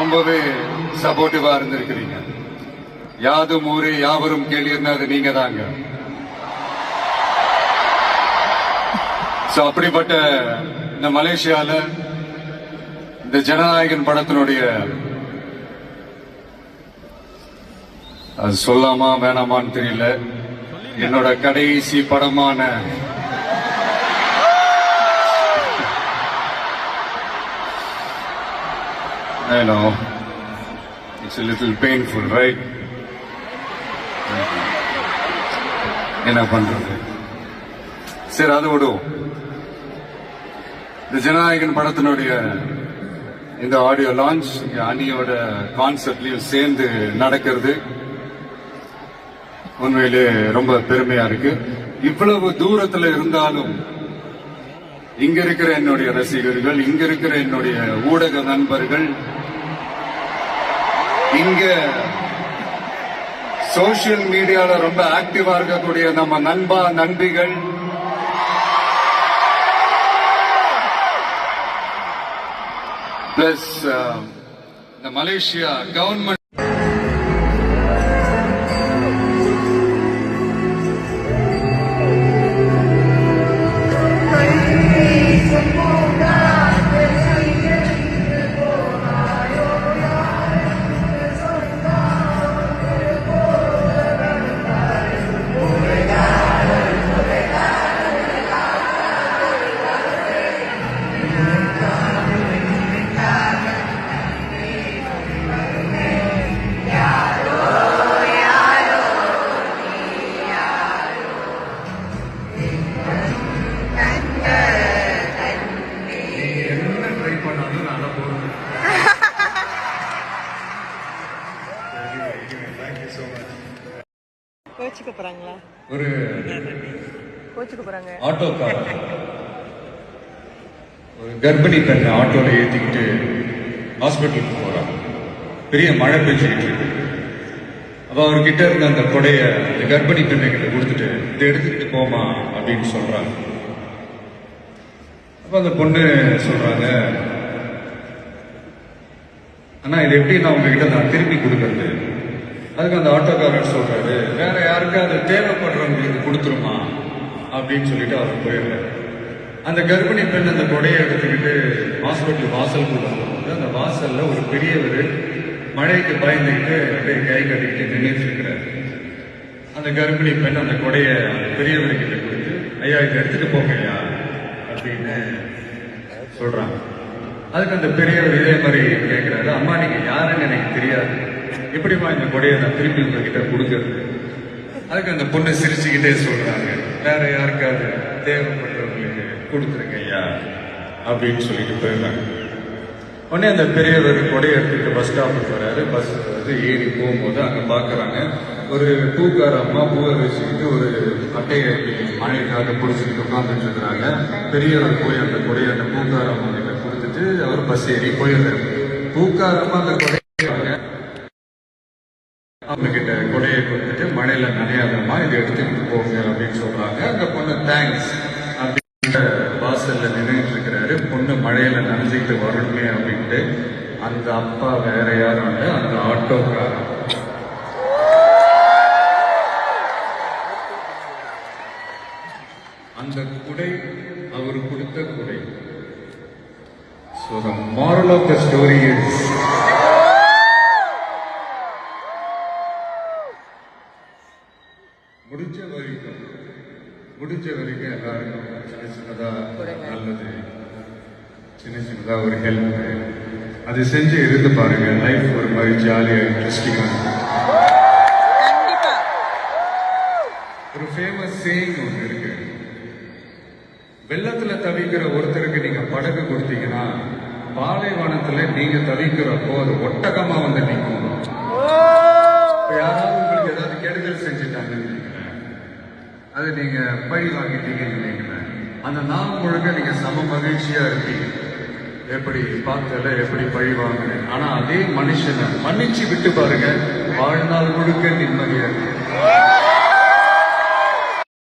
ரொம்பவே சப்போர்ட்டிவா இருந்திருக்கிறீங்க. யாதும் ஊரே யாவரும் கேள்வின்னா அது நீங்க தாங்க. அப்படிப்பட்ட இந்த மலேசியால இந்த ஜனநாயகன் படத்தினுடைய அது சொல்லாமா வேணாமான்னு தெரியல, என்னோட கடைசி படமான I know it's a little painful, right? என்ன பண்றது, சரி அதை விடுவோம். இந்த ஜனநாயகன் படத்தினுடைய இந்த ஆடியோ லான்ச் அணியோட கான்செப்ட்லயும் சேர்ந்து நடக்கிறது உண்மையிலே ரொம்ப பெருமையா இருக்கு. இவ்வளவு தூரத்துல இருந்தாலும் இங்க இருக்கிற என்னுடைய ரசிகர்கள், இங்க இருக்கிற என்னுடைய ஊடக நண்பர்கள், இங்க சோசியல் மீடியால ரொம்ப ஆக்டிவா இருக்கக்கூடிய நம்ம நண்பா நண்பிகள், பிளஸ் இந்த மலேசியா கவர்மெண்ட் ஒரு ஆட்டோக்காரர் ஒரு கர்ப்பிணி பெண்ணை ஆட்டோல ஏத்திக்கிட்டு ஹாஸ்பிட்டலுக்கு போறாங்க. பெரிய மழை பெஞ்சுக்கிட்டு இருக்கு. அப்ப அவர்கிட்ட இருந்த அந்த கொடைய அந்த கர்ப்பிணி பெண்ணை கிட்ட கொடுத்துட்டு இதை எடுத்துக்கிட்டு போமா அப்படின்னு சொல்றாங்க. அப்ப அந்த பொண்ணு சொல்றாங்க, ஆனா இது எப்படி நான் உங்ககிட்ட நான் திருப்பி கொடுக்கறது? அதுக்கு அந்த ஆட்டோக்காரர் சொல்றாரு, வேற யாருக்காவது தேவைப்படுறவங்களுக்கு கொடுத்துருமா அப்படின்னு சொல்லிட்டு அவர் போயிடுறாரு. அந்த கர்ப்பிணி பெண் அந்த கொடையை எடுத்துக்கிட்டு ஹாஸ்பிட்டல் வாசலுக்குள்ள போகும்போது அந்த வாசல்ல ஒரு பெரியவர் மழைக்கு பயந்துக்கிட்டு அப்படியே கை கட்டிக்கிட்டு நின்றுட்டு இருக்கிறாரு. அந்த கர்ப்பிணி பெண் அந்த கொடையை பெரியவர்கிட்ட கொடுத்து, ஐயா இதை எடுத்துட்டு போங்கய்யா அப்படின்னு சொல்றாங்க. அதுக்கு அந்த பெரியவர் இதே மாதிரி கேட்கிறாரு, அம்மா நீங்க யாருன்னு எனக்கு தெரியாது, எப்படிமா இந்த கொடையை நான் திருப்பி உங்ககிட்ட கொடுக்கறது? அதுக்கு அந்த பொண்ணு சிரிச்சுக்கிட்டே சொல்றாங்க, வேற யாருக்காவது தேவைப்படுறவங்களுக்கு கொடுத்துருங்க ஐயா அப்படின்னு சொல்லிட்டு போயிடுறாங்க. உடனே அந்த பெரியவர் கொடையை எடுத்துட்டு பஸ் ஸ்டாப்புக்கு வராரு. பஸ் வந்து ஏறி போகும்போது அங்க பாக்குறாங்க ஒரு பூக்கார அம்மா பூவை வச்சுக்கிட்டு ஒரு அட்டையை மழைக்காக பிடிச்சிக்கிட்டு உட்காந்துட்டு இருக்கிறாங்க. பெரியவர் போய் அந்த கொடையை அந்த பூக்கார அம்மா கிட்ட கொடுத்துட்டு அவர் பஸ் ஏறி போயிடுறாரு. பூக்கார அம்மா அந்த கொடையை அவங்க கிட்ட கொடையை கொடுத்துட்டு மழையில நனையாதமா இதை எடுத்துக்கிட்டு போங்க அப்படின்னு சொல்றாங்க. அந்த பொண்ணு தேங்க்ஸ் அப்படின்னு வாசல்ல நின்றுட்டு இருக்கிறாரு. பொண்ணு மழையில நனைஞ்சுக்கிட்டு வரணுமே அப்படின்ட்டு அந்த அப்பா வேற யாரும் இல்லை, அந்த ஆட்டோக்காரர். அந்த குடை அவர் கொடுத்த குடை. So the moral of the story is முடிஞ்ச வரைக்கும் எல்லாருக்கும் சின்ன சின்னதா நல்லது, சின்ன சின்னதா ஒரு ஹெல்ப் அது செஞ்சு இருந்து பாருங்க. லைஃப் ஒரு மாதிரி ஜாலியா இன்ட்ரெஸ்டிங்கா. ஒரு ஃபேமஸ் சேயிங் ஒன்று இருக்கு, வெள்ளத்துல தவிக்கிற ஒருத்தருக்கு நீங்க படகு கொடுத்தீங்கன்னா பாலைவனத்துல நீங்க தவிக்கிறப்போ அது ஒட்டகமா வந்து நிற்கும். யாராவது உங்களுக்கு ஏதாவது கெடுதல் செஞ்சுட்டாங்கன்னு நினைக்கிறேன், அது நீங்க பழி வாங்கிட்டீங்கன்னு நினைக்கிறேன், அந்த நாள் முழுக்க நீங்க சம மகிழ்ச்சியா இருப்பீங்க. எப்படி பார்த்தல எப்படி பழி வாங்கினேன். ஆனா அதே மனுஷனை மன்னிச்சு விட்டு பாருங்க, வாழ்நாள் முழுக்க நிம்மதியா இருக்கு.